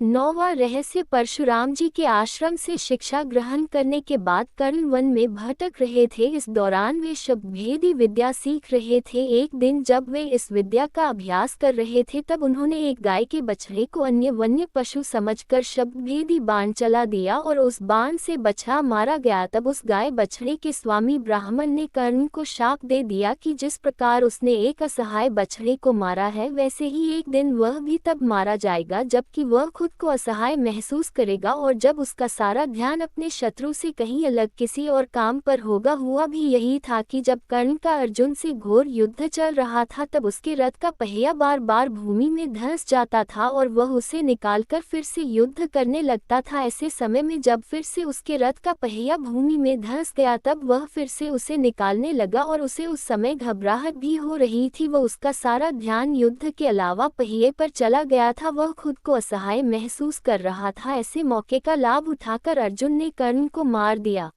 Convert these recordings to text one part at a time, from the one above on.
नौवां रहस्य। परशुराम जी के आश्रम से शिक्षा ग्रहण करने के बाद कर्ण वन में भटक रहे थे। इस दौरान वे शब्दभेदी विद्या सीख रहे थे। एक दिन जब वे इस विद्या का अभ्यास कर रहे थे तब उन्होंने एक गाय के बछड़े को अन्य वन्य पशु समझकर शब्दभेदी बाण चला दिया और उस बाण से बछड़ा मारा गया। तब उस गाय बछड़े के स्वामी ब्राह्मण ने कर्ण को शाप दे दिया कि जिस प्रकार उसने एक असहाय बछड़े को मारा है वैसे ही एक दिन वह भी तब मारा जाएगा जबकि वह खुद को असहाय महसूस करेगा और जब उसका सारा ध्यान अपने शत्रु से कहीं अलग किसी और काम पर होगा। हुआ भी यही था कि जब कर्ण का अर्जुन से घोर युद्ध चल रहा था तब उसके रथ का पहिया बार बार भूमि में धंस जाता था और वह उसे निकालकर फिर से युद्ध करने लगता था। ऐसे समय में जब फिर से उसके रथ का पहिया भूमि में धंस गया तब वह फिर से उसे निकालने लगा और उसे उस समय घबराहट भी हो रही थी। वह उसका सारा ध्यान युद्ध के अलावा पहिए पर चला गया था। वह खुद को असहाय महसूस कर रहा था। ऐसे मौके का लाभ उठाकर अर्जुन ने कर्ण को मार दिया।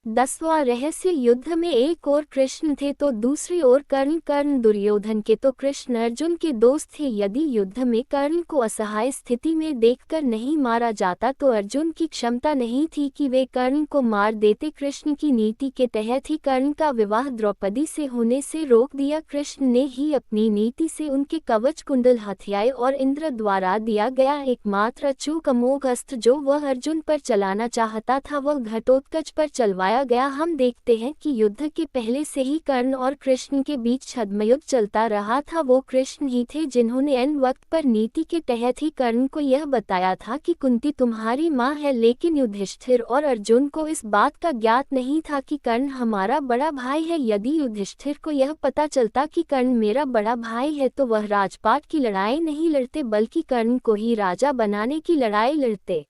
10वां रहस्य। युद्ध में एक ओर कृष्ण थे तो दूसरी ओर कर्ण। कर्ण दुर्योधन के तो कृष्ण अर्जुन के दोस्त थे। यदि युद्ध में कर्ण को असहाय स्थिति में देखकर नहीं मारा जाता तो अर्जुन की क्षमता नहीं थी कि वे कर्ण को मार देते। कृष्ण की नीति के तहत ही कर्ण का विवाह द्रौपदी से होने से रोक दिया। कृष्ण ने ही अपनी नीति से उनके कवच कुंडल हथियाए और इंद्र द्वारा दिया गया एकमात्र अचूक अमोघ अस्त्र जो वह अर्जुन पर चलाना चाहता था वह घटोत्कच पर चलवाया गया। हम देखते हैं कि युद्ध के पहले से ही कर्ण और कृष्ण के बीच छद्मयुद्ध चलता रहा था। वो कृष्ण ही थे जिन्होंने एन वक्त पर नीति के तहत ही कर्ण को यह बताया था कि कुंती तुम्हारी माँ है, लेकिन युधिष्ठिर और अर्जुन को इस बात का ज्ञात नहीं था कि कर्ण हमारा बड़ा भाई है। यदि युधिष्ठिर को यह पता चलता कि कर्ण मेरा बड़ा भाई है तो वह राजपाट की लड़ाई नहीं लड़ते बल्कि कर्ण को ही राजा बनाने की लड़ाई लड़ते।